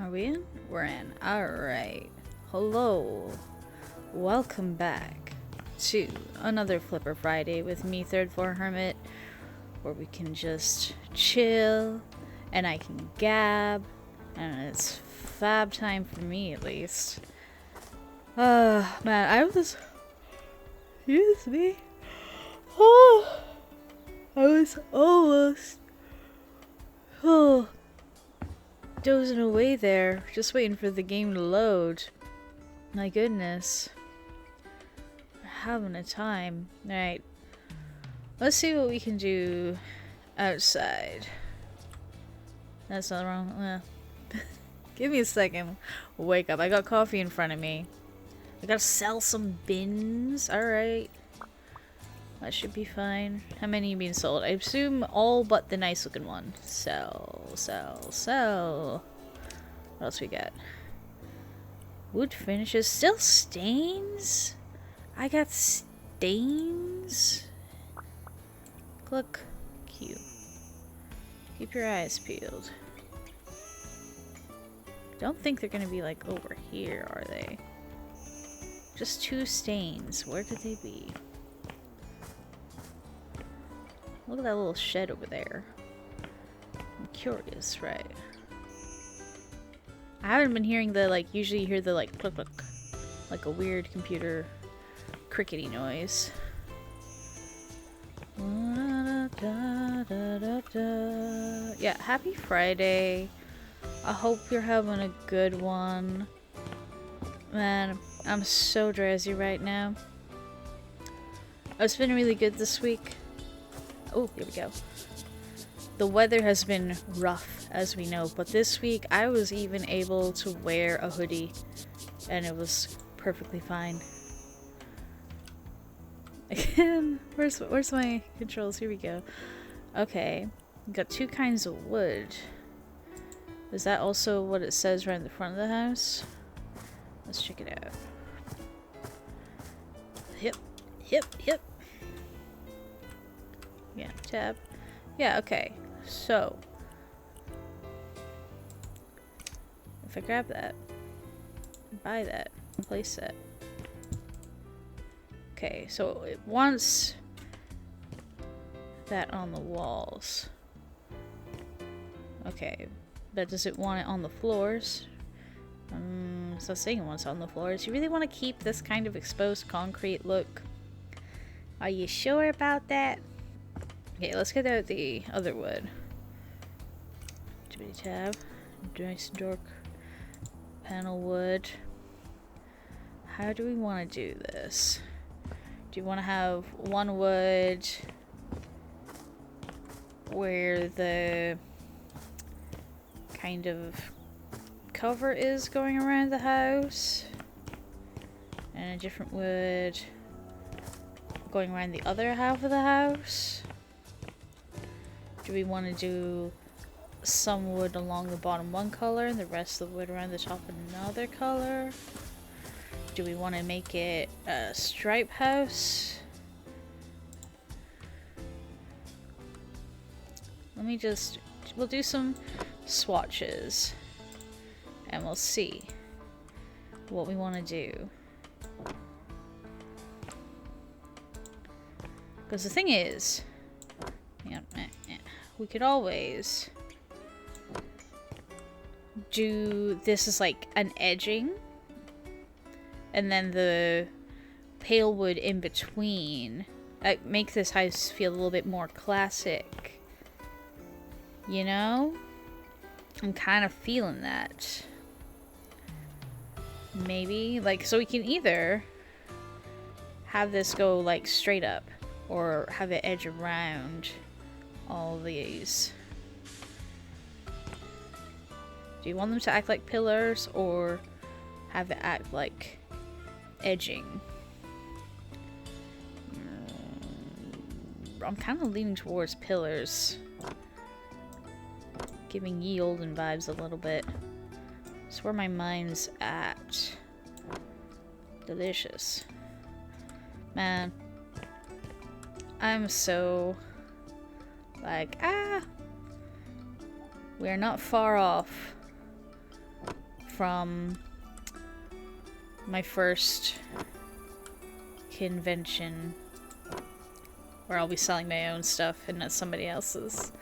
Are we in? We're in. Alright. Hello. Welcome back to another Flipper Friday with me, Third Floor Hermit, where we can just chill and I can gab, and it's fab time for me at least. Man, I was. Excuse me. Oh, I was almost. Oh. Dozing away there, just waiting for the game to load. My goodness. We're having a time. Alright. Let's see what we can do outside. That's not wrong. Give me a second. Wake up. I got coffee in front of me. I gotta sell some bins. Alright. That should be fine. How many are being sold? I assume all but the nice looking one. Sell. What else we got? Wood finishes. Still stains? I got stains? Look. Cute. Keep your eyes peeled. Don't think they're gonna be like over here, are they? Just two stains. Where could they be? Look at that little shed over there. I'm curious, right? I haven't been hearing the, like, usually you hear the, like, click click. Like a weird computer crickety noise. Yeah, happy Friday. I hope you're having a good one. Man, I'm so drowsy right now. It's been really good this week. Oh, here we go. The weather has been rough, as we know, but this week I was even able to wear a hoodie, and it was perfectly fine. Again, where's my controls? Here we go. Okay, got two kinds of wood. Is that also what it says right in the front of the house? Let's check it out. Hip. Yeah, tab. Yeah, okay. So, if I grab that, buy that, place that. Okay, so it wants that on the walls. Okay, but does it want it on the floors? So saying it wants it on the floors. You really want to keep this kind of exposed concrete look? Are you sure about that? Okay, let's get out the other wood. Tab. Nice dark panel wood. How do we want to do this? Do you want to have one wood where the kind of cover is going around the house, and a different wood going around the other half of the house? Do we want to do some wood along the bottom one color and the rest of the wood around the top another color? Do we want to make it a stripe house? We'll do some swatches and we'll see what we want to do. Because the thing is, we could always do this as like an edging, and then the pale wood in between. Make this house feel a little bit more classic. You know? I'm kind of feeling that. Maybe, like, so we can either have this go like straight up, or have it edge around all these. Do you want them to act like pillars, or have it act like edging? I'm kind of leaning towards pillars. Giving ye olden vibes a little bit. That's where my mind's at. Delicious. Man. I'm so... like, we're not far off from my first convention where I'll be selling my own stuff and not somebody else's.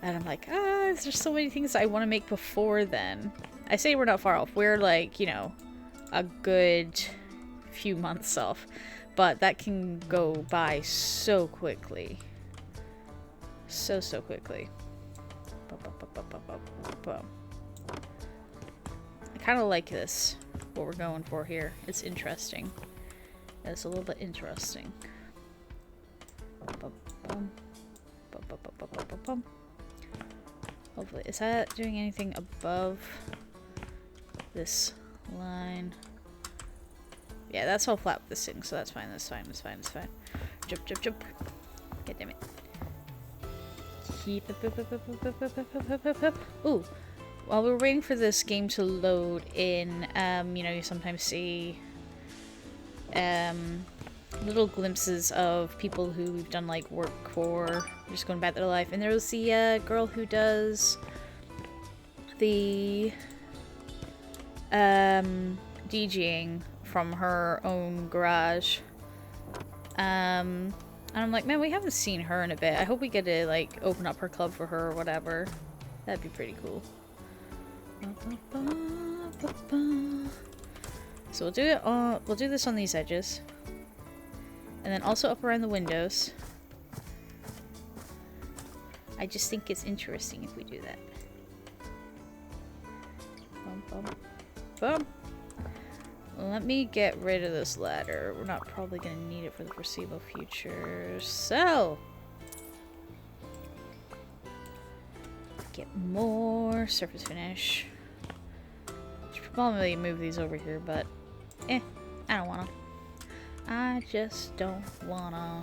And I'm like, there's so many things I want to make before then. I say we're not far off. We're like, you know, a good few months off. But that can go by so quickly. So quickly. I kind of like this, what we're going for here. It's interesting. It's a little bit interesting. Hopefully, is that doing anything above this line? Yeah, that's all flat with this thing, so that's fine, that's fine, that's fine, that's fine. Jump, jump, jump. God damn it. Keep up. Ooh. While we're waiting for this game to load in, you know, you sometimes see little glimpses of people who we've done like work for, just going back to their life. And there was the girl who does the DJing from her own garage. And I'm like, man, we haven't seen her in a bit. I hope we get to like open up her club for her or whatever. That'd be pretty cool. So we'll do it on, we'll do this on these edges. And then also up around the windows. I just think it's interesting if we do that. Bum, bum, bum. Let me get rid of this ladder. We're not probably going to need it for the foreseeable future. So, get more surface finish. Should probably move these over here, but I don't wanna. I just don't wanna.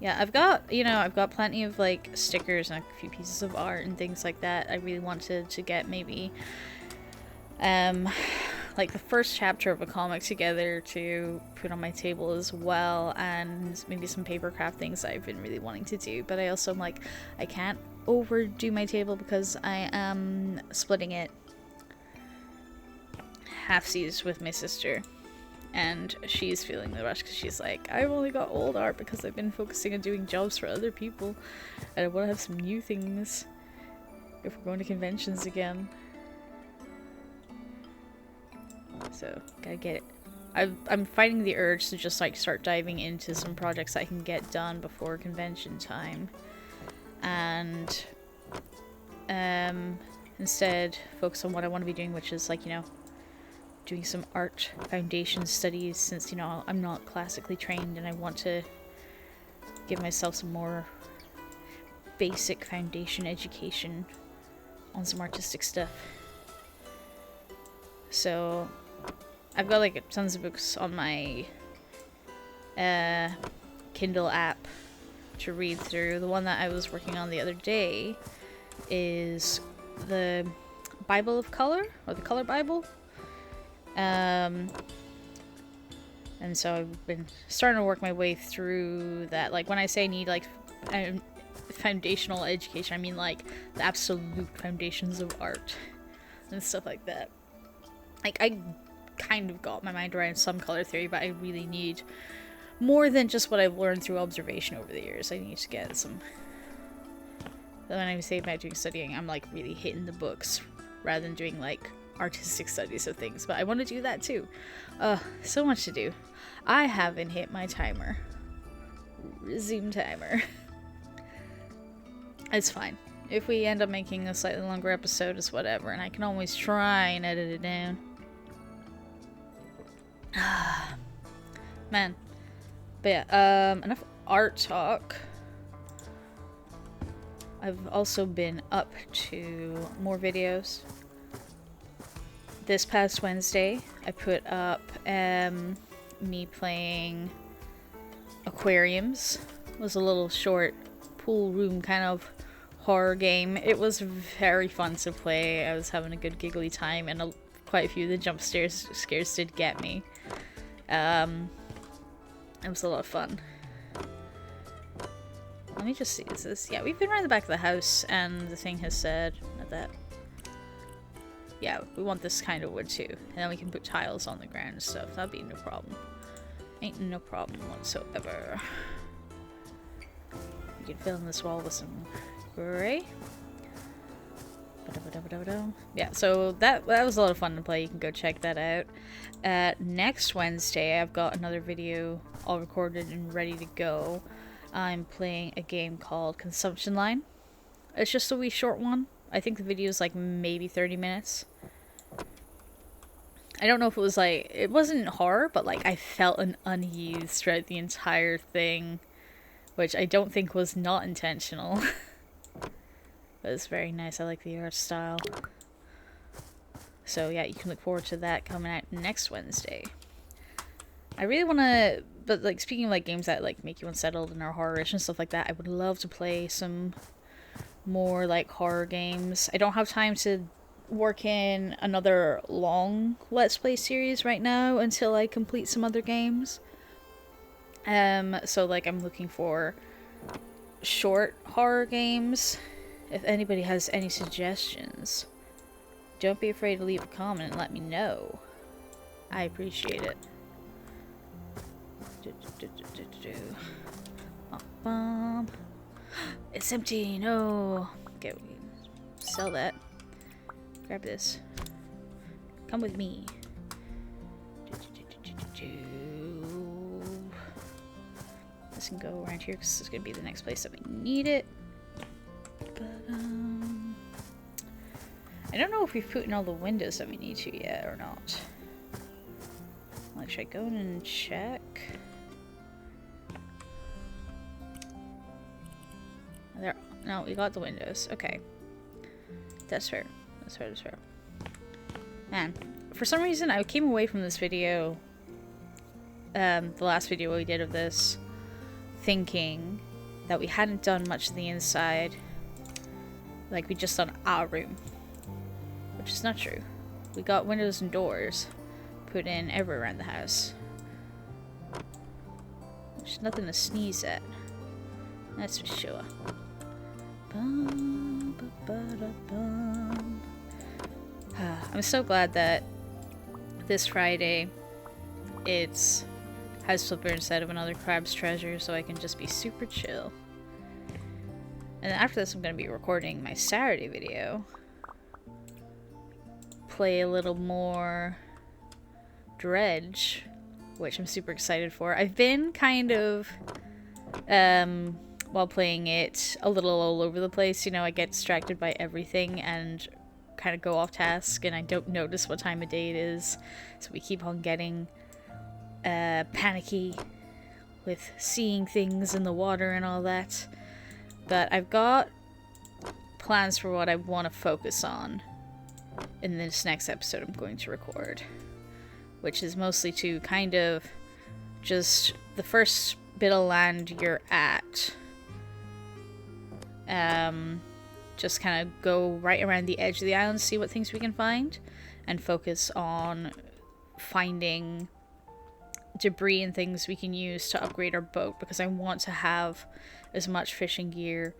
Yeah, I've got, you know, I've got plenty of like stickers and a few pieces of art and things like that. I really wanted to get maybe like the first chapter of a comic together to put on my table as well, and maybe some paper craft things that I've been really wanting to do. But I also am like, I can't overdo my table because I am splitting it halfsies with my sister, and she's feeling the rush because she's like, I've only got old art because I've been focusing on doing jobs for other people, and I want to have some new things if we're going to conventions again. So, gotta get it. I'm fighting the urge to just like start diving into some projects I can get done before convention time, and instead focus on what I want to be doing, which is like, you know, doing some art foundation studies, since, you know, I'm not classically trained and I want to give myself some more basic foundation education on some artistic stuff. So I've got like tons of books on my Kindle app to read through. The one that I was working on the other day is the Bible of Color, or the Color Bible. And so I've been starting to work my way through that. Like, when I say need like foundational education, I mean like the absolute foundations of art and stuff like that. Like, I kind of got my mind around some color theory, but I really need more than just what I've learned through observation over the years. I need to get some... When I say about doing studying, I'm like really hitting the books rather than doing like artistic studies of things. But I want to do that too. So much to do. I haven't hit my timer. Resume timer. It's fine. If we end up making a slightly longer episode, it's whatever, and I can always try and edit it down. Man. But yeah, enough art talk. I've also been up to more videos. This past Wednesday, I put up me playing Aquariums. It was a little short pool room kind of horror game. It was very fun to play. I was having a good giggly time, and quite a few of the jump scares did get me. It was a lot of fun. Let me just see. Is this? Yeah, we've been around the back of the house, and the thing has said that. Yeah, we want this kind of wood too, and then we can put tiles on the ground and stuff. That'd be no problem. Ain't no problem whatsoever. We can fill in this wall with some gray. Yeah, so that was a lot of fun to play. You can go check that out. Next Wednesday, I've got another video all recorded and ready to go. I'm playing a game called Consumption Line. It's just a wee short one. I think the video is like maybe 30 minutes. I don't know if it was like, it wasn't horror, but like I felt an unease throughout the entire thing, which I don't think was not intentional. But it's very nice. I like the art style. So yeah, you can look forward to that coming out next Wednesday. I really want to, but like speaking of like games that like make you unsettled and are horror-ish and stuff like that, I would love to play some more like horror games. I don't have time to work in another long Let's Play series right now until I complete some other games. So like I'm looking for short horror games. If anybody has any suggestions, don't be afraid to leave a comment and let me know. I appreciate it. It's empty. No. Okay, we can sell that. Grab this. Come with me. This can go around here because this is going to be the next place that we need it. But, I don't know if we've put in all the windows that we need to yet or not. Like, should I go in and check? There. No, we got the windows. Okay. That's fair. That's fair. That's fair. Man, for some reason I came away from this video, the last video we did of this, thinking that we hadn't done much of the inside. Like, we just done our room. Which is not true. We got windows and doors put in everywhere around the house. There's nothing to sneeze at. That's for sure. I'm so glad that this Friday it's House Flipper instead of another Crab's Treasure, so I can just be super chill. And then after this I'm going to be recording my Saturday video. Play a little more Dredge, which I'm super excited for. I've been kind of, while playing it, a little all over the place. You know, I get distracted by everything and kind of go off task, and I don't notice what time of day it is. So we keep on getting panicky with seeing things in the water and all that. But I've got plans for what I want to focus on in this next episode I'm going to record, which is mostly to kind of just the first bit of land you're at, just kind of go right around the edge of the island, see what things we can find, and focus on finding debris and things we can use to upgrade our boat, because I want to have as much fishing gear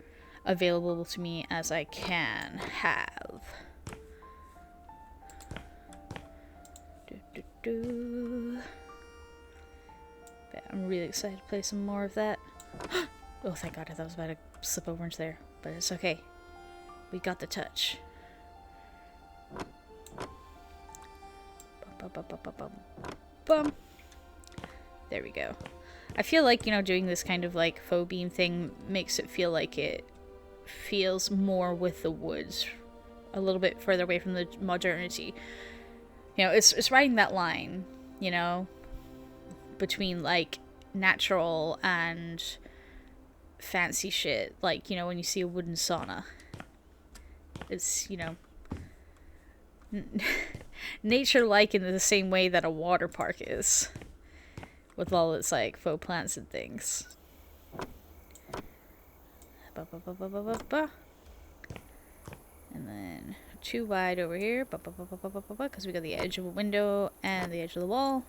available to me as I can have. But I'm really excited to play some more of that. Oh, thank God, I thought I was about to slip over into there. But it's okay. We got the touch. Bum. There we go. I feel like, you know, doing this kind of like faux beam thing makes it feel like it feels more with the woods. A little bit further away from the modernity. You know, it's riding that line, you know, between, like, natural and fancy shit. Like, you know, when you see a wooden sauna. It's, you know, nature-like in the same way that a water park is. With all its, like, faux plants and things. And then 2 wide over here, because we got the edge of a window and the edge of the wall.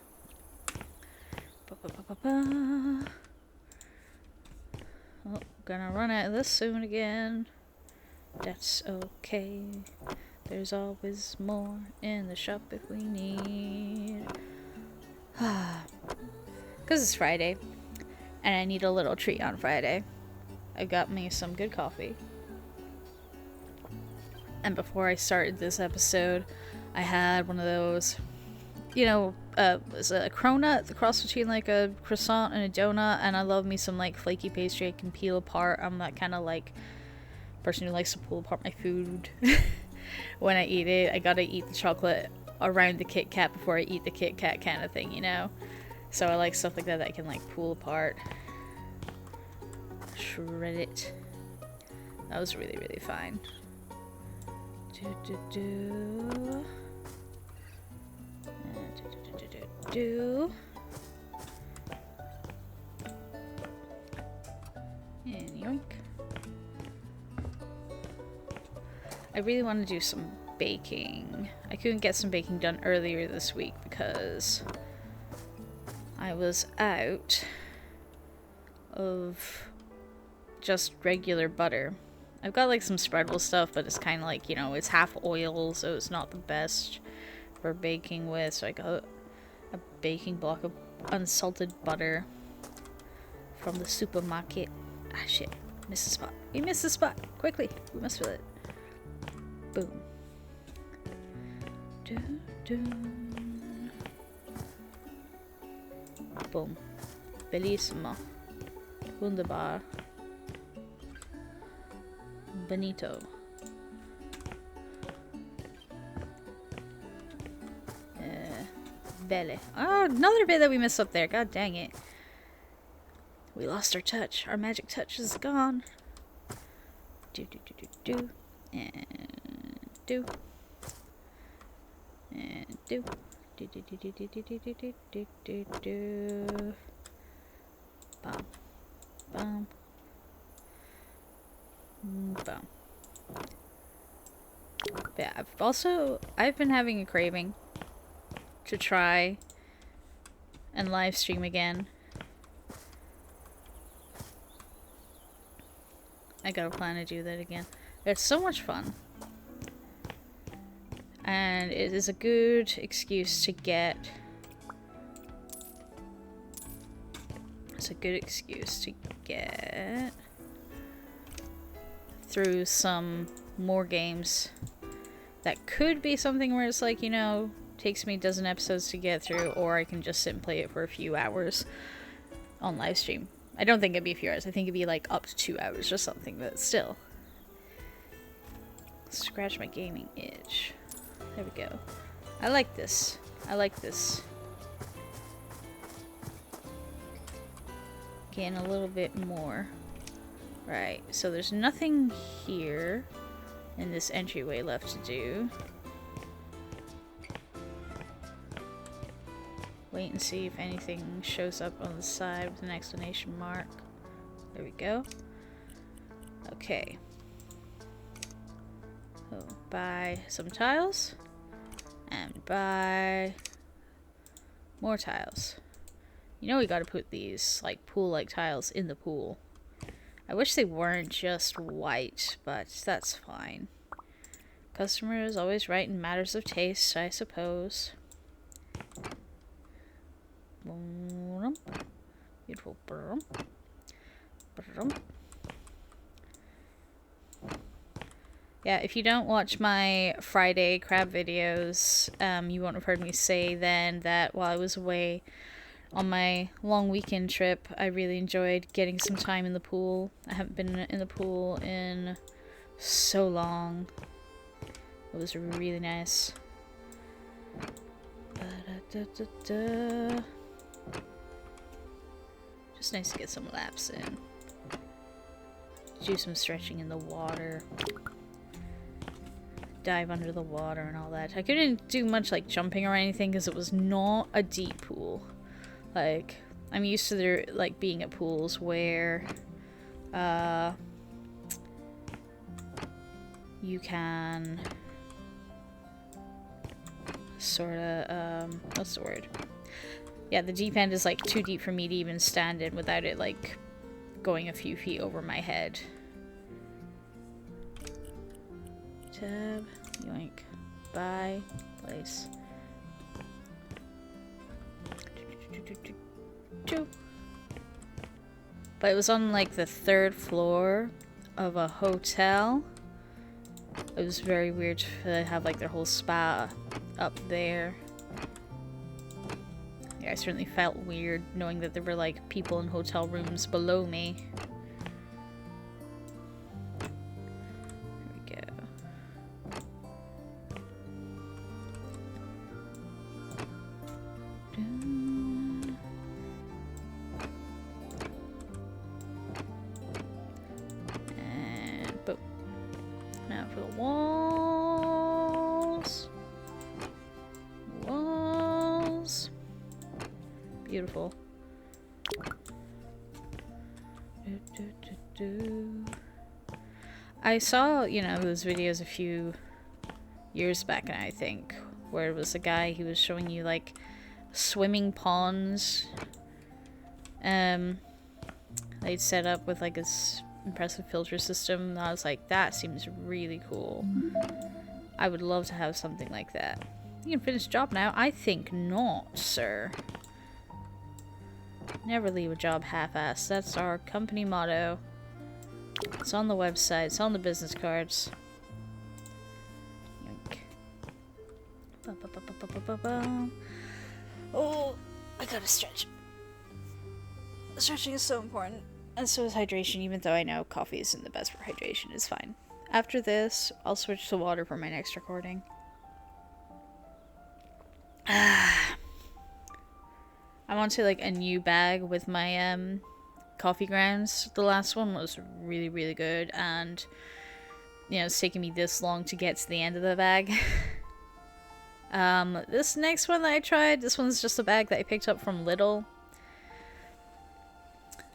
Oh, Gonna run out of this soon again. That's okay. There's always more in the shop if we need. Because it's Friday. And I need a little treat on Friday. I got me some good coffee. And before I started this episode, I had one of those, you know, was a cronut, the cross between like a croissant and a donut, and I love me some like flaky pastry I can peel apart. I'm that kind of like person who likes to pull apart my food when I eat it. I gotta eat the chocolate around the Kit Kat before I eat the Kit Kat kind of thing, you know? So I like stuff like that I can like pull apart. Shred it. That was really, really fine. And yoink. I really want to do some baking. I couldn't get some baking done earlier this week because I was out of just regular butter. I've got like some spreadable stuff, but it's kind of like, you know, it's half oil, so it's not the best for baking with. So I got a baking block of unsalted butter from the supermarket. Ah, shit. Missed the spot. We missed the spot. Quickly. We must fill it. Boom. Boom. Bellissimo. Wunderbar. Bonito. Belle. Oh, another bit that we missed up there. God dang it. We lost our touch. Our magic touch is gone. Do. And do. And do. Do. Bum. Bum. Boom. Yeah, I've been having a craving to try and live stream again. I gotta plan to do that again. It's so much fun. And it is a good excuse to get... It's a good excuse to get through some more games that could be something where it's like, you know, takes me a dozen episodes to get through, or I can just sit and play it for a few hours on live stream. I don't think it'd be a few hours. I think it'd be like up to 2 hours or something, but still. Scratch my gaming itch. There we go. I like this. I like this. Getting a little bit more. Right, so there's nothing here in this entryway left to do. Wait and see if anything shows up on the side with an exclamation mark. There we go. Okay. So, buy some tiles. And buy more tiles. You know we gotta put these, like, pool-like tiles in the pool. I wish they weren't just white, but that's fine. Customer is always right in matters of taste, I suppose. Beautiful. Yeah, if you don't watch my Friday crab videos, you won't have heard me say then that while I was away on my long weekend trip, I really enjoyed getting some time in the pool. I haven't been in the pool in so long. It was really nice. Just nice to get some laps in. Do some stretching in the water. Dive under the water and all that. I couldn't do much like jumping or anything because it was not a deep pool. Like, I'm used to there like being at pools where you can sort of what's the word? Yeah, the deep end is like too deep for me to even stand in without it like going a few feet over my head. Tab, yoink, buy, place. But it was on like the 3rd floor of a hotel. It was very weird to have like their whole spa up there. Yeah, I certainly felt weird knowing that there were like people in hotel rooms below me. There we go. And boom. Now for the walls. Walls. Beautiful. I saw, you know, those videos a few years back, I think, where it was a guy, he was showing you like swimming ponds they'd set up with like this impressive filter system, and I was like, that seems really cool. I would love to have something like that. You can finish the job now? I think not, sir. Never leave a job half-assed. That's our company motto. It's on the website. It's on the business cards. Yoink. Oh, I gotta stretch. Stretching is so important. And so is hydration, even though I know coffee isn't the best for hydration. It's fine. After this, I'll switch to water for my next recording. I'm onto like a new bag with my coffee grounds. The last one was really, really good, and you know, it's taking me this long to get to the end of the bag. This next one that I tried, this one's just a bag that I picked up from Lidl.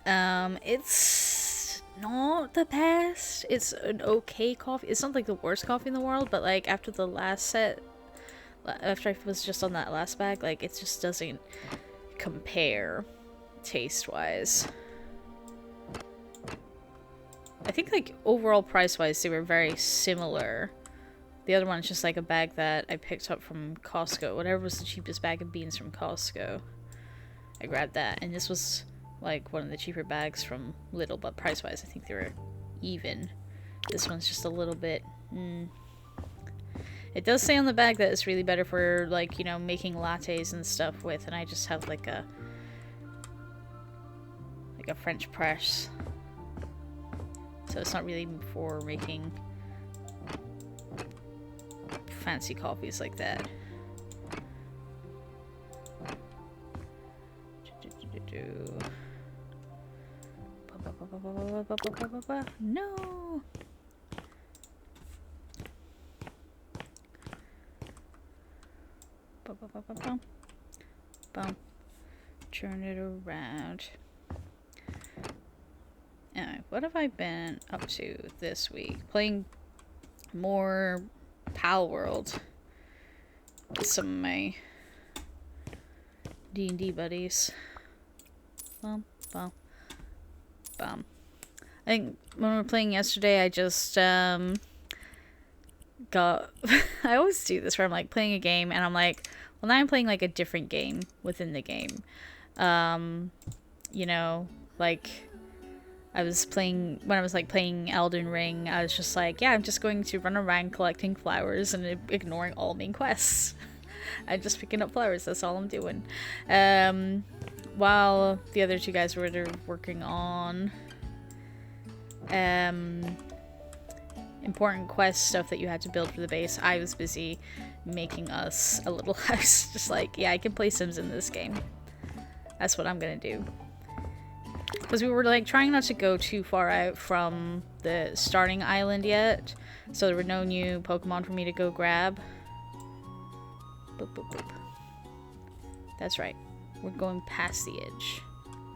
It's not the best. It's an okay coffee. It's not like the worst coffee in the world, but like after the last set, after I was just on that last bag, like it just doesn't compare taste-wise. I think like overall price-wise they were very similar. The other one is just like a bag that I picked up from Costco. Whatever was the cheapest bag of beans from Costco, I grabbed that. And this was like one of the cheaper bags from Lidl, but price-wise I think they were even. This one's just a little bit It does say on the bag that it's really better for, like, you know, making lattes and stuff with, and I just have like a French press, so it's not really for making fancy coffees like that. No. Bum. Turn it around. Anyway, what have I been up to this week? Playing more Pal World with some of my D&D buddies. Bum. I think when we were playing yesterday, I just got I always do this where I'm like playing a game and I'm like, well, now I'm playing like a different game within the game. You know, like when I was like playing Elden Ring, I was just like, yeah, I'm just going to run around collecting flowers and ignoring all main quests. I'm just picking up flowers, that's all I'm doing. While the other two guys were working on important quest stuff that you had to build for the base, I was busy making us a little house. Just like, yeah, I can play Sims in this game. That's what I'm gonna do. Because we were like trying not to go too far out from the starting island yet, so there were no new Pokemon for me to go grab. Boop, boop, boop. That's right. We're going past the edge.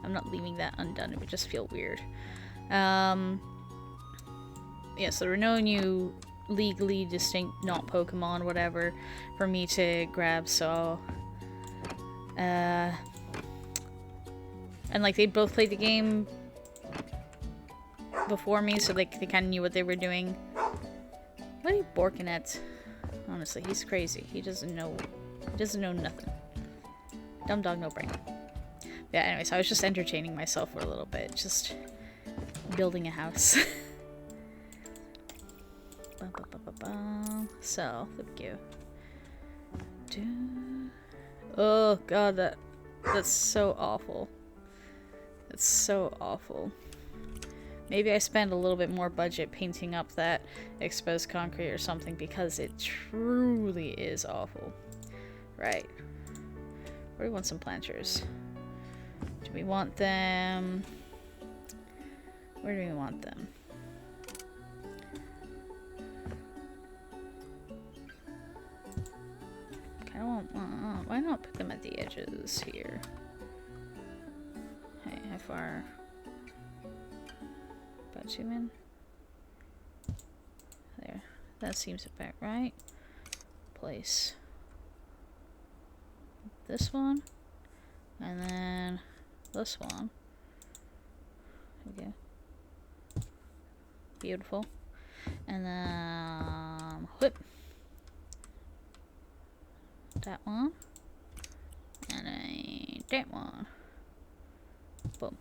I'm not leaving that undone. It would just feel weird. Yeah, so there were no new legally distinct not Pokemon, whatever, for me to grab, so and like they both played the game before me, so like they kind of knew what they were doing. What are you borking at? Honestly, he's crazy. He doesn't know nothing. Dumb dog, no brain. Yeah, anyways, I was just entertaining myself for a little bit, just building a house. So, thank you. Oh god, that's so awful. That's so awful. Maybe I spend a little bit more budget painting up that exposed concrete or something, because it truly is awful. Right. Where do we want some planters? Do we want them? Where do we want them? I don't want, why not put them at the edges here? Hey, how far? About 2 in? There. That seems about right. Place this one. And then this one. Okay. Beautiful. And then whip. That one. And then that one. Boom.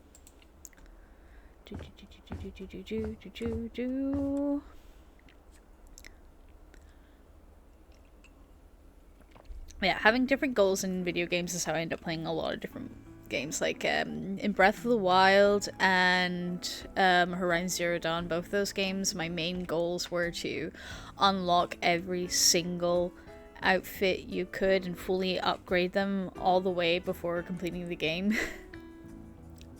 Yeah, having different goals in video games is how I end up playing a lot of different games. Like in Breath of the Wild and Horizon Zero Dawn, both those games, my main goals were to unlock every single outfit you could and fully upgrade them all the way before completing the game.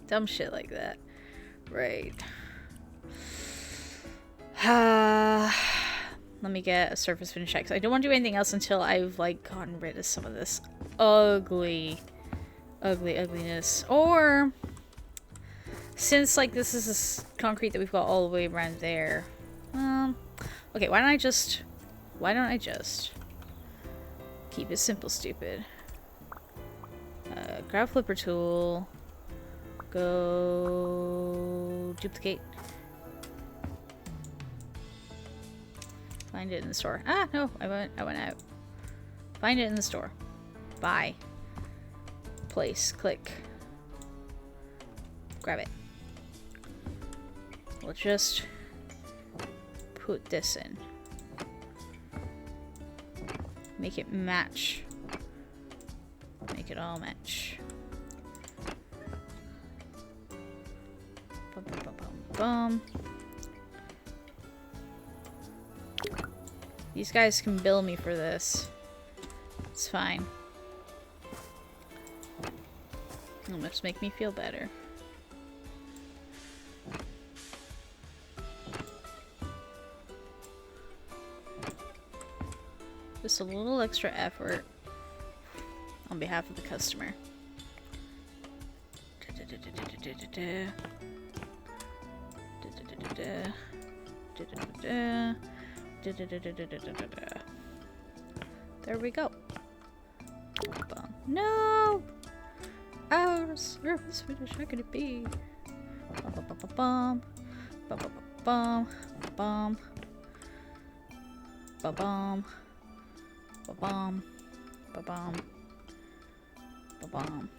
Dumb shit like that. Right. Let me get a surface finish check. I don't want to do anything else until I've like gotten rid of some of this ugliness. Or since like this is this concrete that we've got all the way around there. Okay, why don't I just keep it simple, stupid. Grab flipper tool. Go duplicate. Find it in the store. Ah, no, I went out. Find it in the store. Buy. Place. Click. Grab it. We'll just put this in. Make it match. Make it all match. Bum, bum, bum, bum, bum. These guys can bill me for this. It's fine. It'll just make me feel better. Just a little extra effort on behalf of the customer. There we go. No! Out of surface finish, how could it be? Bum, bum, bum, bum, bum, bum, bum, bum, bum, bum,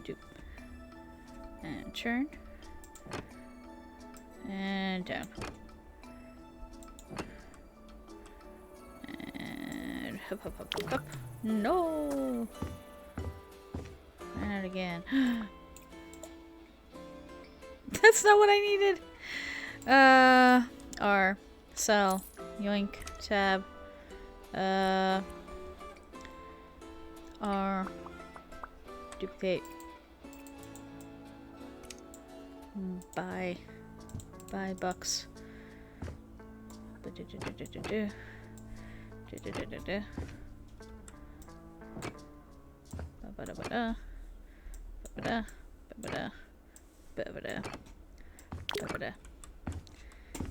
doop. And turn. And down. And hop, hop, hop, hop, hop. No! And again. That's not what I needed! R. Cell. Yoink. Tab. R. Duplicate. Buy. Buy bucks.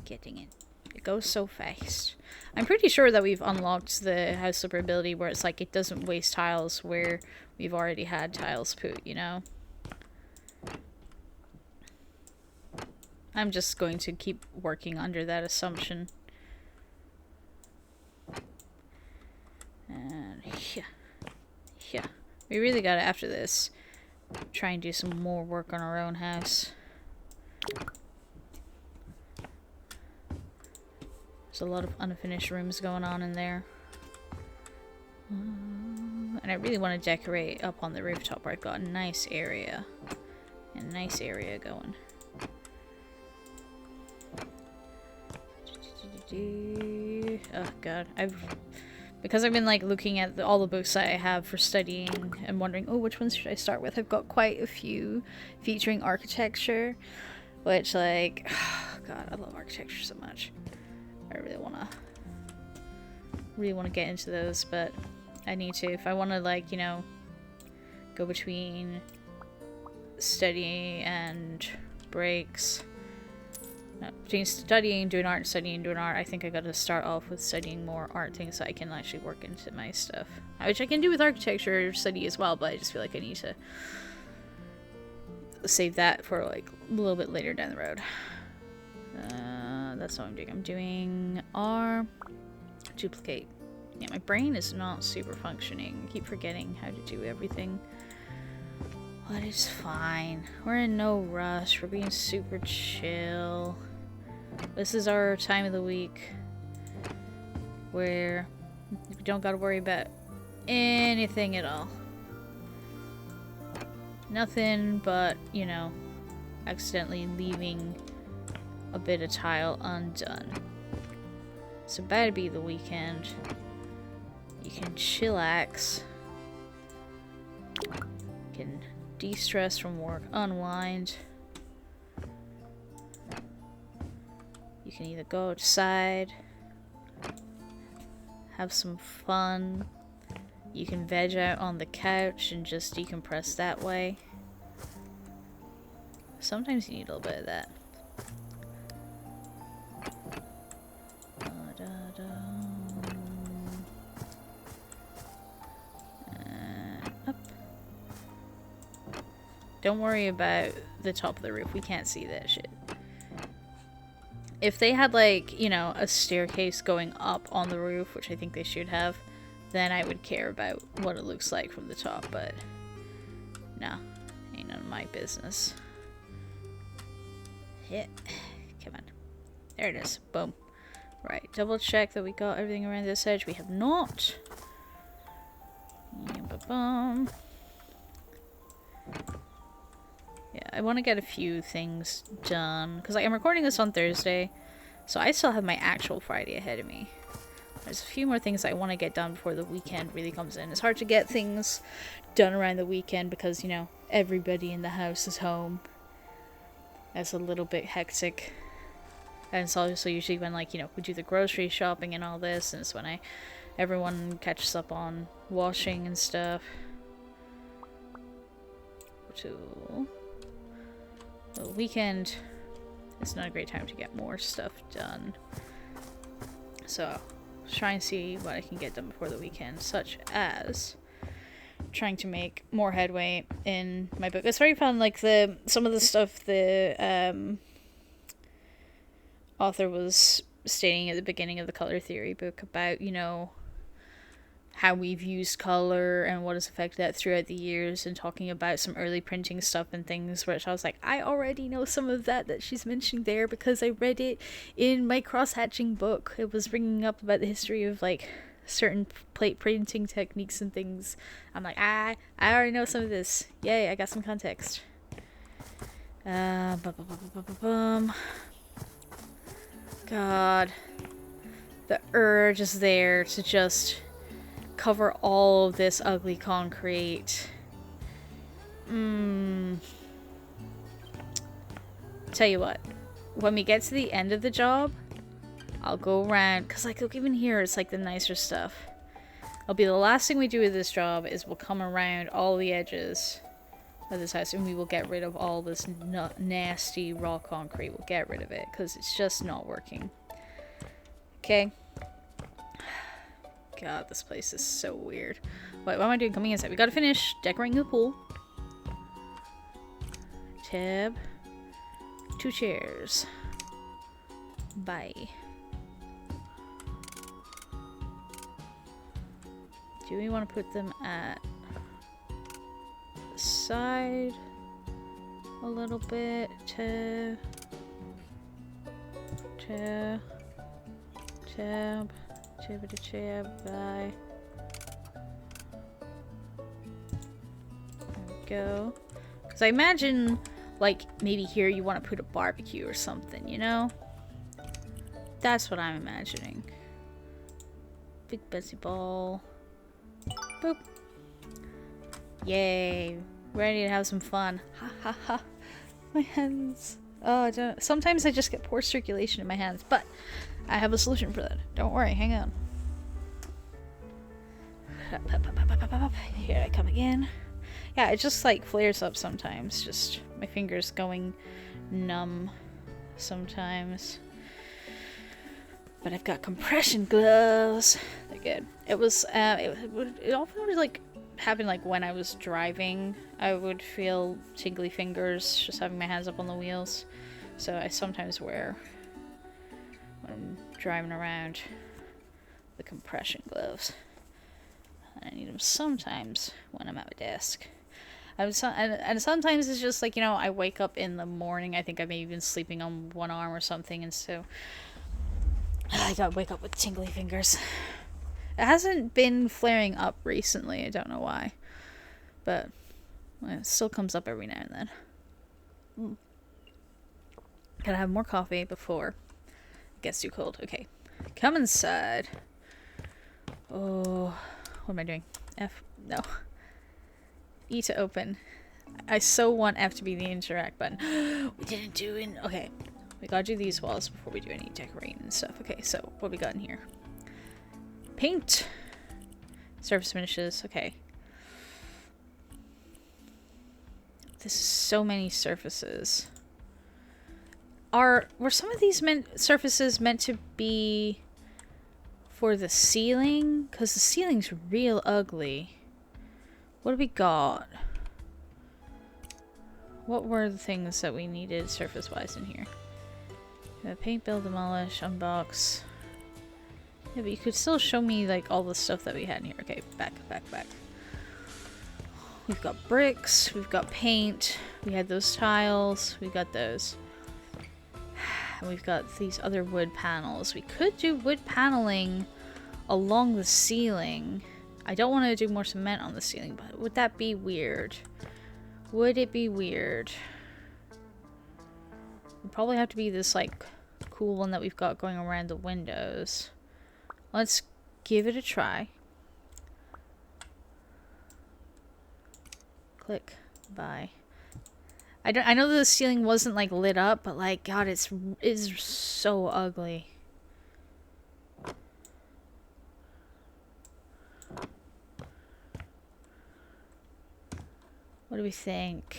Getting it. It goes so fast. I'm pretty sure that we've unlocked the house slipper ability where it's like it doesn't waste tiles where we've already had tiles put, you know? I'm just going to keep working under that assumption. And yeah. Yeah. We really gotta, after this, try and do some more work on our own house. There's a lot of unfinished rooms going on in there. And I really want to decorate up on the rooftop where I've got a nice area. A nice area going. Oh god, because I've been like looking at all the books that I have for studying and wondering, oh, which ones should I start with? I've got quite a few featuring architecture, which like, oh god, I love architecture so much. I really wanna get into those, but I need to if I want to, like, you know, go between study and breaks. Between studying, doing art, and studying, doing art, I think I gotta start off with studying more art things so I can actually work into my stuff. Which I can do with architecture study as well, but I just feel like I need to save that for like a little bit later down the road. That's what I'm doing. I'm doing R, duplicate. Yeah, my brain is not super functioning. I keep forgetting how to do everything. But it's fine. We're in no rush. We're being super chill. This is our time of the week where we don't gotta worry about anything at all. Nothing but, you know, accidentally leaving a bit of tile undone. It's about to be the weekend. You can chillax. You can de-stress from work, unwind. You can either go outside, have some fun. You can veg out on the couch and just decompress that way. Sometimes you need a little bit of that. Up. Don't worry about the top of the roof. We can't see that shit. If they had, like, you know, a staircase going up on the roof, which I think they should have, then I would care about what it looks like from the top, but no, ain't none of my business. Hit. Come on. There it is. Boom. Right, double check that we got everything around this edge. We have not. Yeah, I want to get a few things done. Because like, I'm recording this on Thursday, so I still have my actual Friday ahead of me. There's a few more things I want to get done before the weekend really comes in. It's hard to get things done around the weekend because, you know, everybody in the house is home. That's a little bit hectic. And it's also usually when, like, you know, we do the grocery shopping and all this, and it's when everyone catches up on washing and stuff. So, the weekend is not a great time to get more stuff done. So, I'll try and see what I can get done before the weekend, such as trying to make more headway in my book. It's very fun, like, some of the stuff the author was stating at the beginning of the color theory book about, you know, how we've used color and what has affected that throughout the years, and talking about some early printing stuff and things, which I was like, I already know some of that she's mentioning there because I read it in my cross-hatching book. It was bringing up about the history of, like, certain plate printing techniques and things. I'm like, I already know some of this. Yay, I got some context. God, the urge is there to just cover all of this ugly concrete. Tell you what, when we get to the end of the job, I'll go around, because like, look, even here it's like the nicer stuff. It'll be the last thing we do with this job is we'll come around all the edges of this house and we will get rid of all this nasty raw concrete. We'll get rid of it because it's just not working. Okay. God, this place is so weird. Wait, what am I doing coming inside? We gotta finish decorating the pool. Tab. 2 chairs. Bye. Do we want to put them at the side a little bit? Tab. Bye. There we go. Because I imagine, like, maybe here you want to put a barbecue or something, you know? That's what I'm imagining. Big Betsy ball. Boop. Yay. Ready to have some fun. Ha ha ha. My hands. Oh, sometimes I just get poor circulation in my hands, but I have a solution for that. Don't worry, hang on. Here I come again. Yeah, it just like flares up sometimes. Just my fingers going numb sometimes. But I've got compression gloves. They're good. It was, it often would like happen like when I was driving. I would feel tingly fingers just having my hands up on the wheels. So I sometimes wear, when I'm driving around, the compression gloves. And I need them sometimes when I'm at my desk. And sometimes it's just like, you know, I wake up in the morning. I think I may have been sleeping on one arm or something, and so I gotta wake up with tingly fingers. It hasn't been flaring up recently. I don't know why, but it still comes up every now and then. Gotta have more coffee before it gets too cold. Okay, come inside. Oh, what am I doing? F? No. E to open. I so want F to be the interact button. We didn't do it. Okay. We gotta do these walls before we do any decorating and stuff. Okay, so what we got in here? Paint. Surface finishes. Okay. This is so many surfaces. Were some of these surfaces meant to be for the ceiling? Because the ceiling's real ugly. What do we got? What were the things that we needed surface-wise in here? Paint, build, demolish, unbox. Yeah, but you could still show me like all the stuff that we had in here. Okay, back. We've got bricks, we've got paint, we had those tiles, we got those. And we've got these other wood panels. We could do wood paneling along the ceiling. I don't want to do more cement on the ceiling, but would that be weird? Would it be weird? It'd probably have to be this like cool one that we've got going around the windows. Let's give it a try. Click. Bye. I know the ceiling wasn't like lit up, but like God, it's so ugly. What do we think?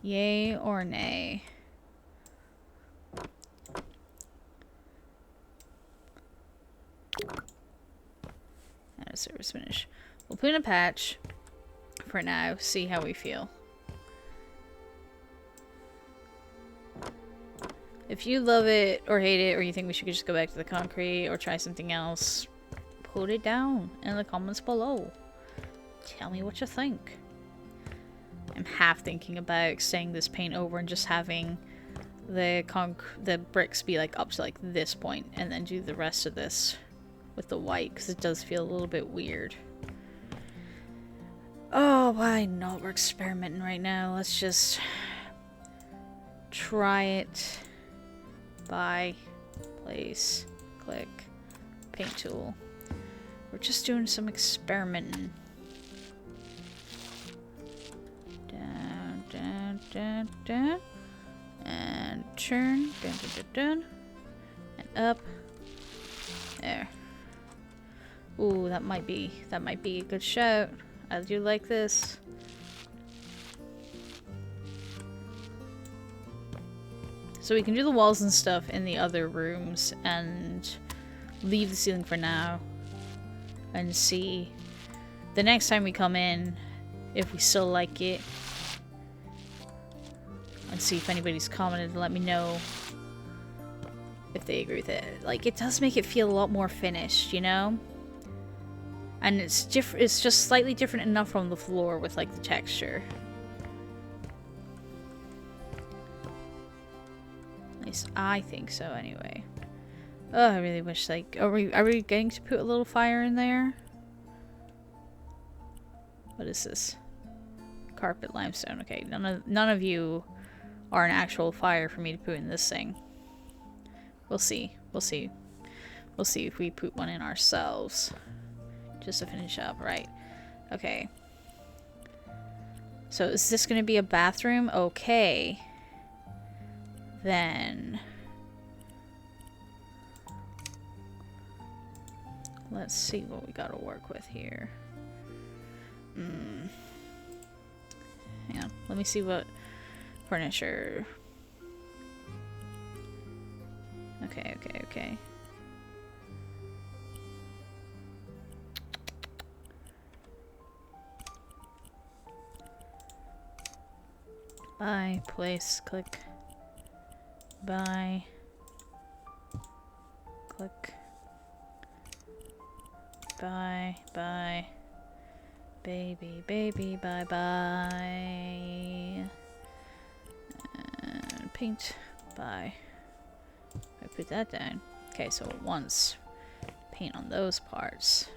Yay or nay? And a surface finish. We'll put in a patch for now, see how we feel. If you love it or hate it, or you think we should just go back to the concrete or try something else, put it down in the comments below. Tell me what you think. I'm half thinking about extending this paint over and just having the bricks be like up to like this point and then do the rest of this with the white, because it does feel a little bit weird. Oh, why not? We're experimenting right now. Let's just try it. Buy, place, click, paint tool. We're just doing some experimenting. Down, and turn, dun, and up. There. Ooh, that might be a good shout. I do like this. So we can do the walls and stuff in the other rooms and leave the ceiling for now and see the next time we come in if we still like it. and see if anybody's commented and let me know if they agree with it. Like, it does make it feel a lot more finished, you know? And it's just slightly different enough from the floor with, like, the texture. At least I think so, anyway. Oh, I really wish, like... Are we getting to put a little fire in there? What is this? Carpet limestone. Okay, none of you are an actual fire for me to put in this thing. We'll see. We'll see. We'll see if we put one in ourselves. Just to finish up, right? Okay. So is this going to be a bathroom? Okay. Then... let's see what we gotta work with here. Hang on. Let me see what furniture... Okay, okay, okay. Buy, place, click. Buy. Click. Buy, buy. Baby, baby, bye bye. And paint, buy. I put that down. Okay, so it wants paint on those parts.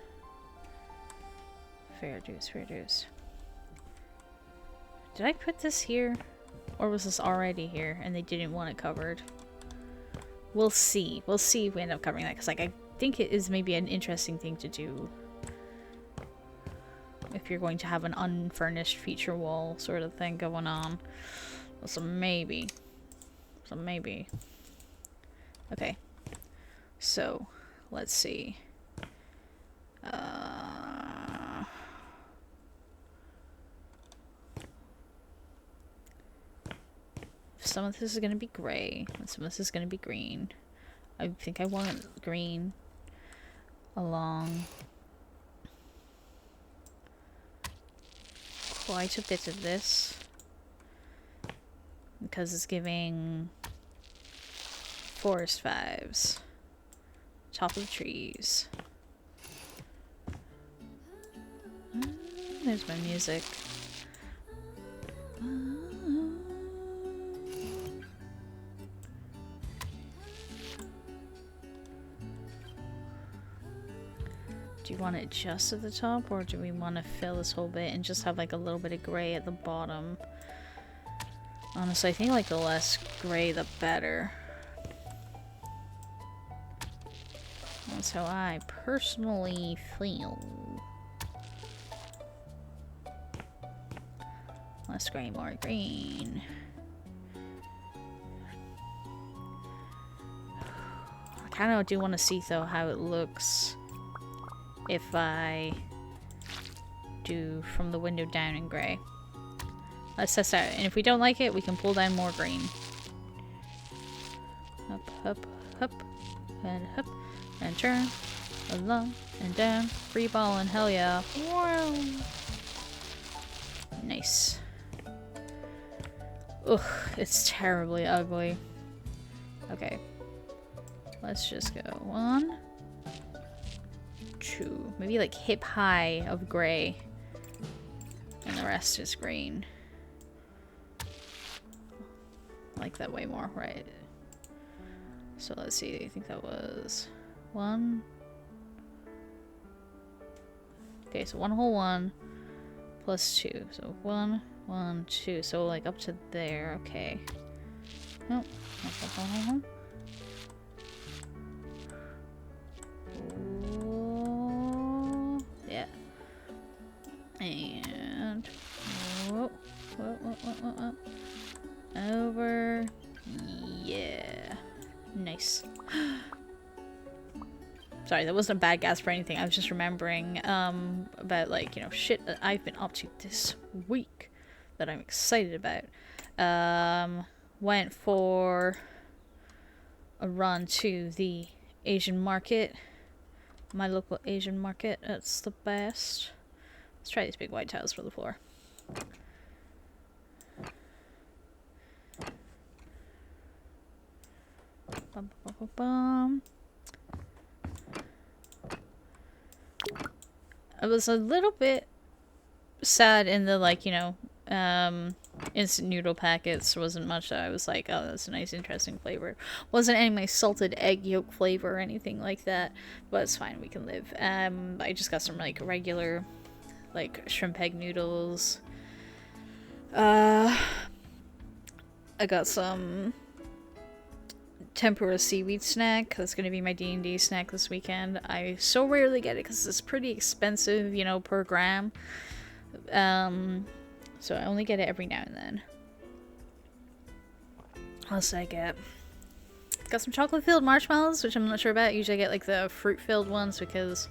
Fair dues, fair dues. Did I put this here? Or was this already here and they didn't want it covered? We'll see. We'll see if we end up covering that, because like, I think it is maybe an interesting thing to do if you're going to have an unfurnished feature wall sort of thing going on. So maybe. So maybe. Okay. So, let's see. Some of this is going to be gray, and some of this is going to be green. I think I want green along quite a bit of this, because it's giving forest vibes. Top of the trees. There's my music. Do you want it just at the top, or do we want to fill this whole bit and just have like a little bit of gray at the bottom? Honestly, I think like the less gray the better. That's how I personally feel. Less gray, more green. I kind of do want to see though how it looks if I do from the window down in gray. Let's test out, and if we don't like it, we can pull down more green. Up, up, up, and turn, along, and down, free ball, and hell yeah. Wow. Nice. Ugh, it's terribly ugly. Okay. Let's just go 1, 2, maybe like hip high of gray, and the rest is green. I like that way more, right? So let's see, I think that was 1. Okay, so 1 whole 1 plus 2, so 1, 1, 2, so like up to there. Okay. Oh. Yeah. And whoa. Over. Yeah. Nice. Sorry, that wasn't a bad gasp or anything. I was just remembering about, like, you know, shit that I've been up to this week that I'm excited about. Went for a run to the Asian market. My local Asian market. It's the best. Let's try these big white tiles for the floor. Bum, bum, bum, bum. I was a little bit sad in the, like, you know, instant noodle packets. There wasn't much that I was like, oh, that's a nice, interesting flavor. Wasn't any of my salted egg yolk flavor or anything like that, but it's fine, we can live. I just got some, like, regular, like, shrimp egg noodles. I got some tempura seaweed snack. That's gonna be my D&D snack this weekend. I so rarely get it because it's pretty expensive, you know, per gram. So I only get it every now and then. What else did I get? Got some chocolate-filled marshmallows, which I'm not sure about. Usually I get like the fruit-filled ones because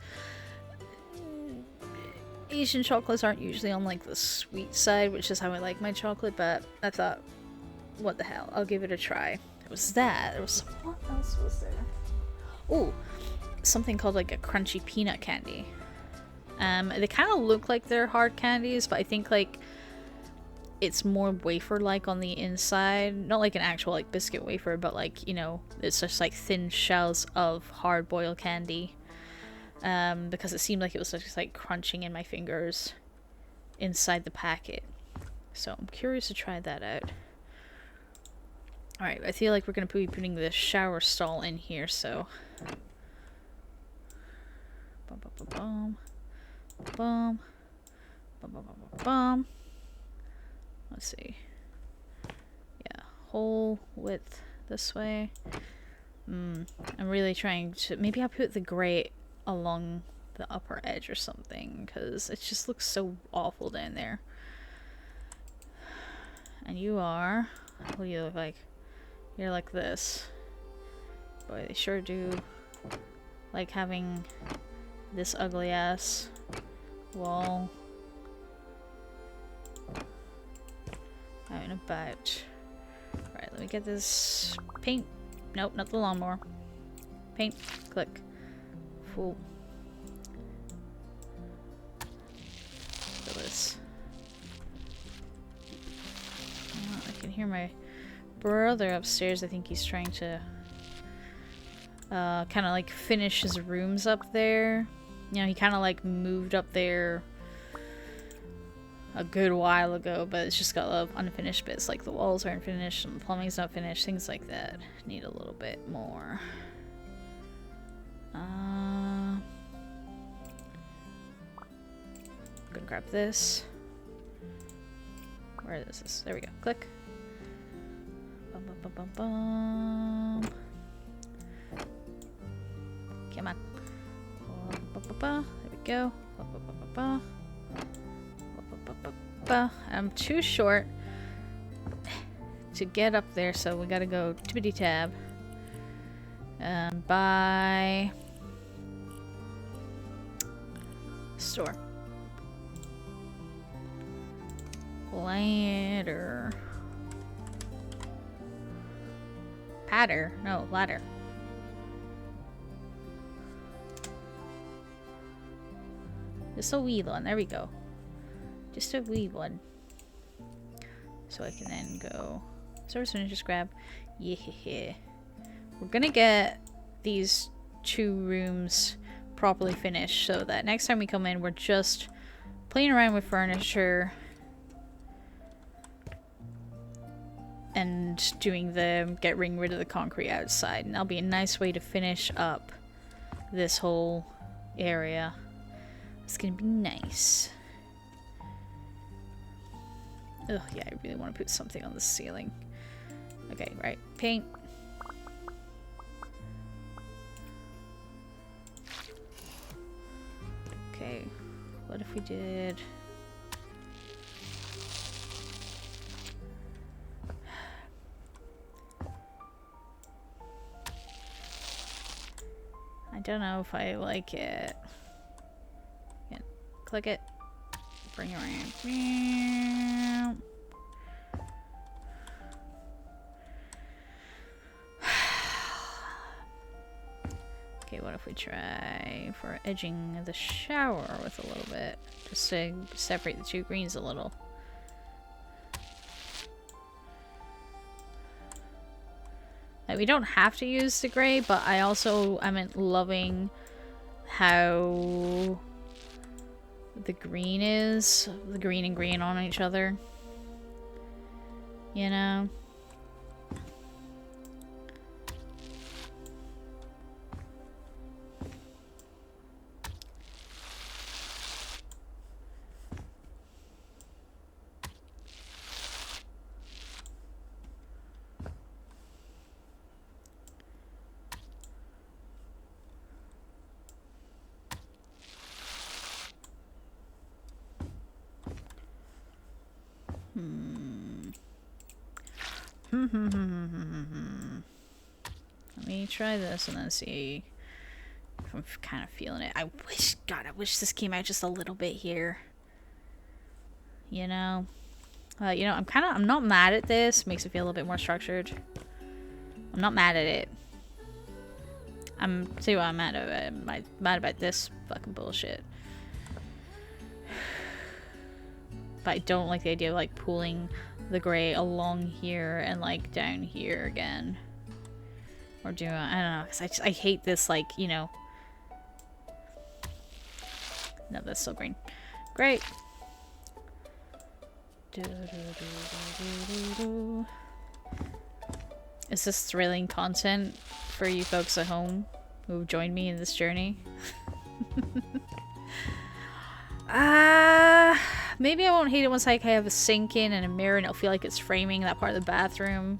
Asian chocolates aren't usually on like the sweet side, which is how I like my chocolate, but I thought, what the hell, I'll give it a try. It was that. There was, what else was there? Oh, something called like a crunchy peanut candy. They kind of look like they're hard candies, but I think like it's more wafer-like on the inside. Not like an actual like biscuit wafer, but like, you know, it's just like thin shells of hard-boiled candy. Because it seemed like it was just like crunching in my fingers inside the packet. So I'm curious to try that out. Alright, I feel like we're going to be putting the shower stall in here, so... Bum, bum, bum, bum. Bum. Bum, bum, bum, bum, bum. Let's see. Yeah, whole width this way. I'm really trying to... Maybe I'll put the gray along the upper edge or something, because it just looks so awful down there. And you are... What do you look like? You're like this. Boy, they sure do like having this ugly ass wall out and about. Right, let me get this paint. Nope, not the lawnmower. Paint. Click. Fool. Look at this. Oh, I can hear my brother upstairs. I think he's trying to kind of like finish his rooms up there. You know, he kind of like moved up there a good while ago, but it's just got a lot of unfinished bits, like the walls aren't finished and the plumbing's not finished, things like that need a little bit more. I'm gonna grab this. Where is this? There we go. Click. Bum, bum, bum, bum, bum. Come on. There we go. I'm too short to get up there, so we gotta go tippity tab. By store. Ladder. Patter? No, ladder. Just a wee one. There we go. Just a wee one. So I can then go. So we're gonna just grab. Yeah. We're gonna get these 2 rooms properly finished so that next time we come in, we're just playing around with furniture and doing the getting rid of the concrete outside, and that'll be a nice way to finish up this whole area. It's gonna be nice. Oh yeah, I really want to put something on the ceiling. Okay, right, paint. Okay, what if we did... I don't know if I like it. Yeah, click it. Bring it around. Okay, what if we try for edging the shower with a little bit? Just to separate the 2 greens a little. Like, we don't have to use the gray, but I also am loving how the green is. The green and green on each other. You know? Let me try this and then see if I'm kind of feeling it. God, I wish this came out just a little bit here. You know? I'm not mad at this. Makes it feel a little bit more structured. I'm not mad at it. See what I'm mad about. I'm mad about this fucking bullshit. But I don't like the idea of like pooling the gray along here and like down here again. Or doing, I don't know, because I hate this, like, you know. No, that's still green. Great. Is this thrilling content for you folks at home who've joined me in this journey? Maybe I won't hate it once I have a sink in and a mirror and it'll feel like it's framing that part of the bathroom.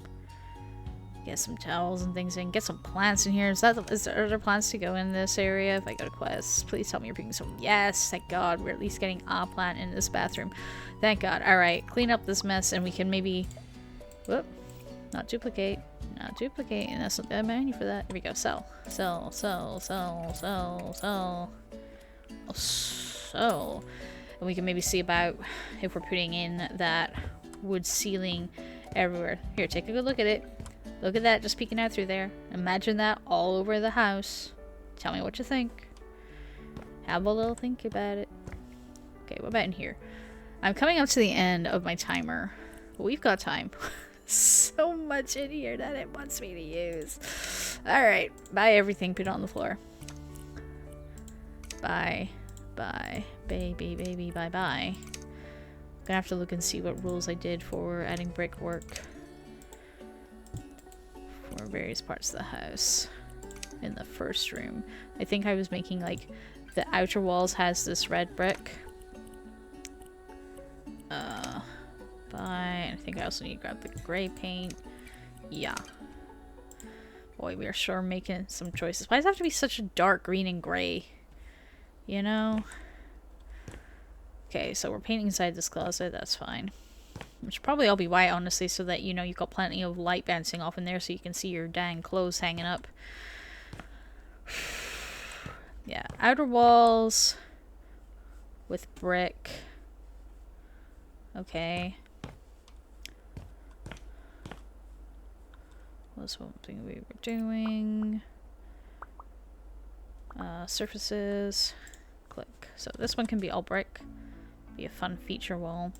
Get some towels and things in. Are some plants in here. Are there other plants to go in this area if I go to quests? Please tell me you're bringing some. Yes, thank God. We're at least getting a plant in this bathroom. Thank God. Alright, clean up this mess and we can maybe... Whoop. Not duplicate. Not duplicate. And that's not the menu for that. Here we go. Sell. Sell. Sell. Sell. Sell. Sell. Oh, so... And we can maybe see about if we're putting in that wood ceiling everywhere. Here, take a good look at it. Look at that just peeking out through there. Imagine that all over the house. Tell me what you think. Have a little think about it. Okay, what about in here? I'm coming up to the end of my timer. We've got time. So much in here that it wants me to use. Alright, buy everything, put it on the floor. Bye. Bye. Baby, baby, bye bye. I'm gonna have to look and see what rules I did for adding brickwork for various parts of the house in the first room. I think I was making like the outer walls has this red brick. I think I also need to grab the gray paint. Yeah. Boy, we are sure making some choices. Why does it have to be such a dark green and gray? You know? Okay, so we're painting inside this closet. That's fine. Which should probably all be white, honestly, so that, you know, you've got plenty of light bouncing off in there so you can see your dang clothes hanging up. Yeah, outer walls with brick. Okay. Was one thing we were doing. Surfaces. Click. So this one can be all brick. Be a fun feature wall.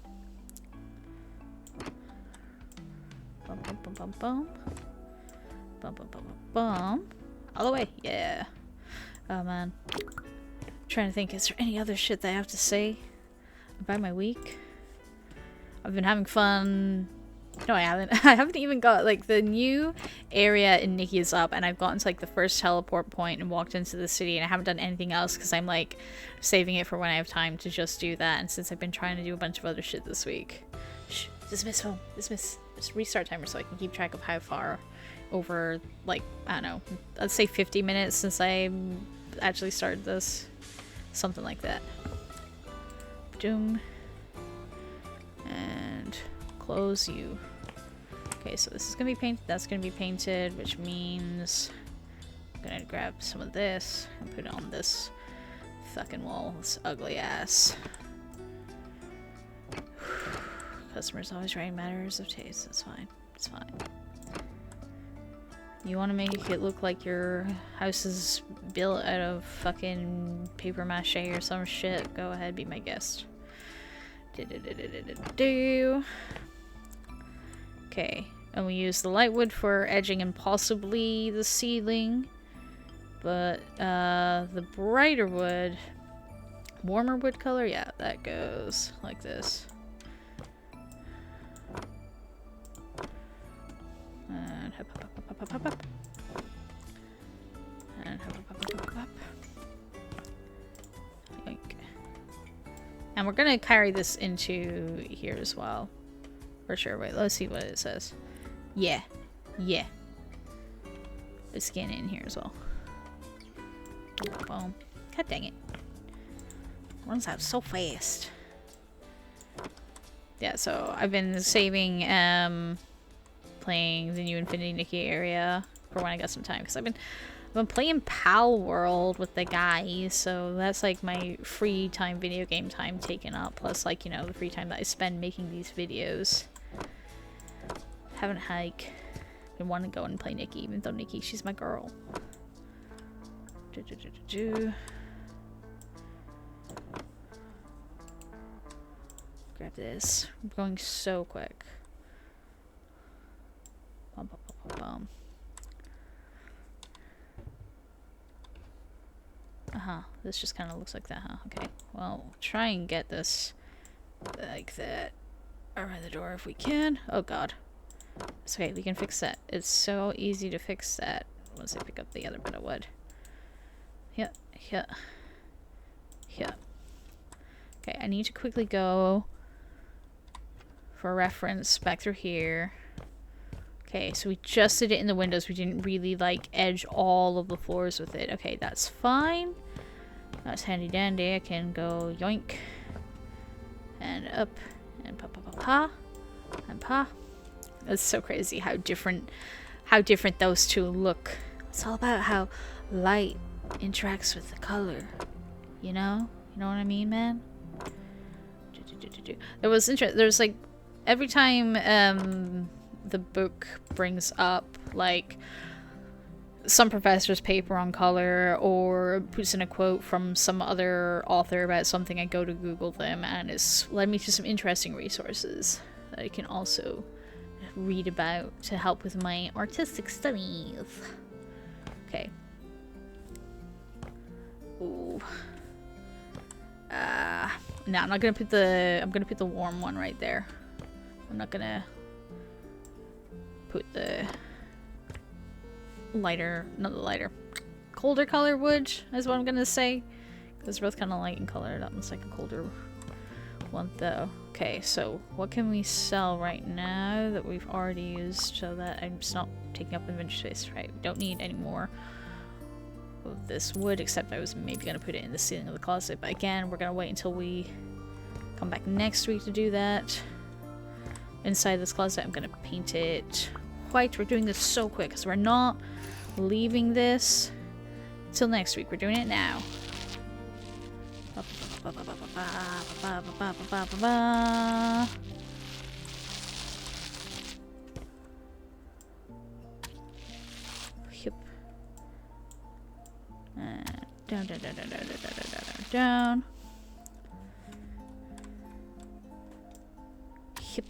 Bum bum bum bum bum. Bum bum bum bum bum. All the way. Yeah. Oh man. I'm trying to think, is there any other shit that I have to say about my week? I've been having fun. No, I haven't. I haven't even got, like, the new area in Nikki is up, and I've gotten to, like, the first teleport point and walked into the city, and I haven't done anything else because I'm, like, saving it for when I have time to just do that, and since I've been trying to do a bunch of other shit this week. Shh, dismiss home. Dismiss. Just restart timer so I can keep track of how far over, like, I don't know, let's say 50 minutes since I actually started this. Something like that. Doom. And close you. Okay, so this is gonna be painted, that's gonna be painted, which means I'm gonna grab some of this and put it on this fucking wall. This ugly ass. Customers always writing matters of taste. It's fine. It's fine. You want to make it look like your house is built out of fucking paper mache or some shit? Go ahead, be my guest. Okay, And we use the light wood for edging and possibly the ceiling. But the brighter wood, warmer wood color, yeah, that goes like this. And hop, hop, hop, hop, hop, hop. And hop, hop, hop, hop, hop. Yoink. And we're gonna carry this into here as well. For sure. Wait, let's see what it says. Yeah. Yeah. Let's scan it in here as well. Boom. God dang it. Runs out so fast. Yeah, so I've been saving playing the new Infinity Nikki area for when I got some time, because I've been playing Pal World with the guys, so that's like my free time, video game time taken up, plus like, you know, the free time that I spend making these videos. Haven't like been wanting to go and play Nikki, even though Nikki, she's my girl. Grab this. I'm going so quick. Bum, bum, bum, bum, bum. This just kind of looks like that, huh? Okay. Well, try and get this like that around the door if we can. Oh god. It's okay, we can fix that. It's so easy to fix that once I pick up the other bit of wood. Yeah, yeah, yeah. Okay, I need to quickly go for reference back through here. Okay, so we just did it in the windows. We didn't really like edge all of the floors with it. Okay, that's fine. That's handy dandy. I can go yoink and up and pa pa pa pa and pa. It's so crazy how different those two look. It's all about how light interacts with the color. You know what I mean, man? There was interest. There's like every time the book brings up like some professor's paper on color or puts in a quote from some other author about something, I go to Google them, and it's led me to some interesting resources that I can also read about to help with my artistic studies. Okay. Ooh. No, I'm not gonna put the. I'm gonna put the warm one right there. I'm not gonna put the lighter, not the lighter, colder color wood is what I'm gonna say. Because they're both kind of light in color. That one's like a colder one though. Okay, so what can we sell right now that we've already used so that I'm just not taking up inventory space? Right, we don't need any more of this wood, except I was maybe gonna put it in the ceiling of the closet, but again, we're gonna wait until we come back next week to do that. Inside this closet, I'm gonna paint it white. We're doing this so quick because we're not leaving this till next week. We're doing it now. Yep. Down, down, down, down, down, down, down, down. Yep.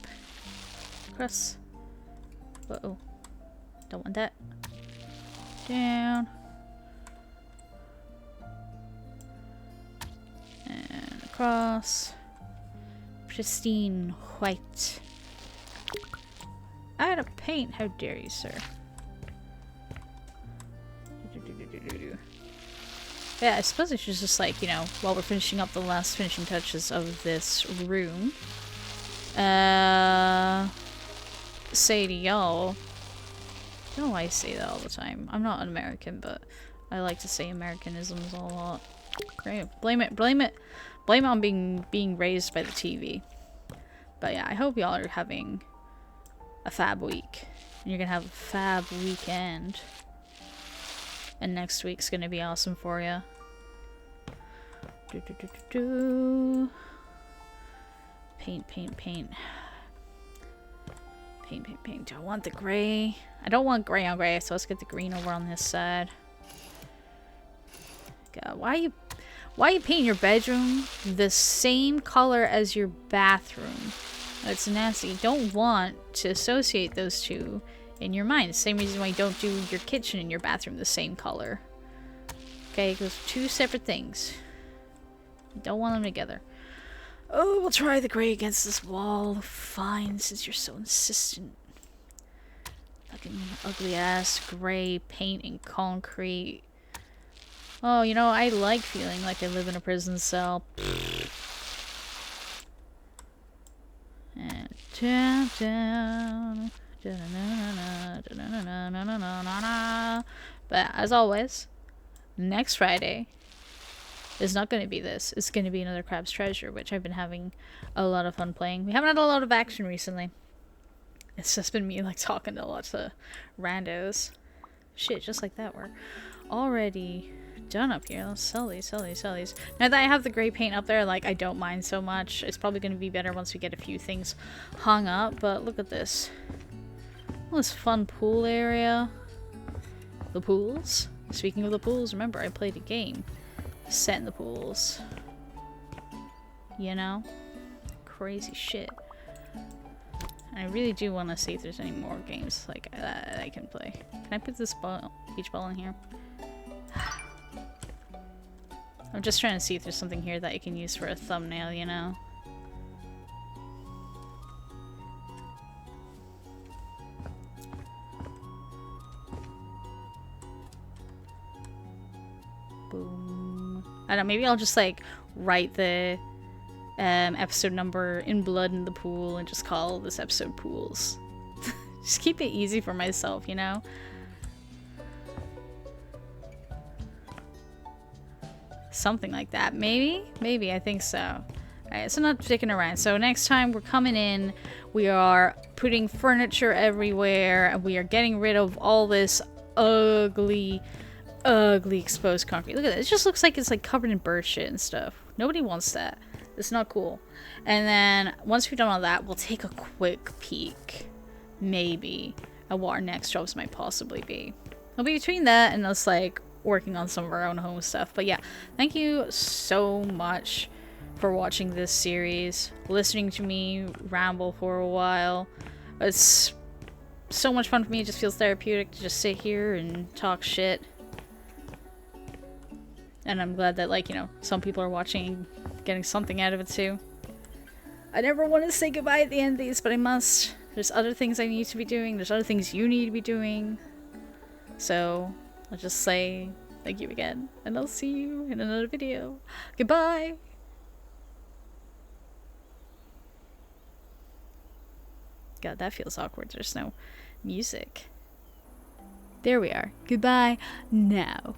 Cross. Uh-oh. Don't want that. Down. And across. Pristine white. Out of paint, how dare you, sir. Yeah, I suppose I should just, like, you know, while we're finishing up the last finishing touches of this room, say to y'all, I don't know why I say that all the time. I'm not an American, but I like to say Americanisms a lot. Great. Blame it on being raised by the TV. But yeah, I hope y'all are having a fab week. And you're gonna have a fab weekend. And next week's gonna be awesome for you. Paint, paint, paint. Paint, paint, paint. Do I want the gray? I don't want gray on gray, so let's get the green over on this side. God, why you paint your bedroom the same color as your bathroom? It's nasty. You don't want to associate those two in your mind. Same reason why you don't do your kitchen and your bathroom the same color. Okay, those are two separate things. You don't want them together. Oh, we'll try the gray against this wall. Fine, since you're so insistent. Fucking ugly ass gray paint and concrete. Oh, you know, I like feeling like I live in a prison cell. And down, down. But as always, next Friday is not going to be this. It's going to be another Crab's Treasure, which I've been having a lot of fun playing. We haven't had a lot of action recently. It's just been me like talking to lots of randos. Shit, just like that. We're already done up here. Let's sell these, sell these, sell these. Now that I have the gray paint up there, like, I don't mind so much. It's probably going to be better once we get a few things hung up. But look at this. Well, this fun pool area. The pools. Speaking of the pools, remember I played a game set in the pools. You know? Crazy shit. I really do want to see if there's any more games like that I can play. Can I put this beach ball in here? I'm just trying to see if there's something here that I can use for a thumbnail, you know? Boom. I don't know, maybe I'll just like write the episode number in blood in the pool and just call this episode Pools. Just keep it easy for myself, you know? Something like that. Maybe? Maybe, I think so. Alright, so not sticking around. So next time we're coming in, we are putting furniture everywhere, and we are getting rid of all this ugly exposed concrete. Look at that. It just looks like it's like covered in bird shit and stuff. Nobody wants that. It's not cool. And then once we've done all that, we'll take a quick peek, maybe, at what our next jobs might possibly be. It'll be between that and us like working on some of our own home stuff. But yeah, thank you so much for watching this series, listening to me ramble for a while. It's so much fun for me. It just feels therapeutic to just sit here and talk shit. And I'm glad that, like, you know, some people are watching, getting something out of it too. I never want to say goodbye at the end of these, but I must. There's other things I need to be doing. There's other things you need to be doing. So I'll just say thank you again, and I'll see you in another video. Goodbye! God, that feels awkward. There's no music. There we are. Goodbye now.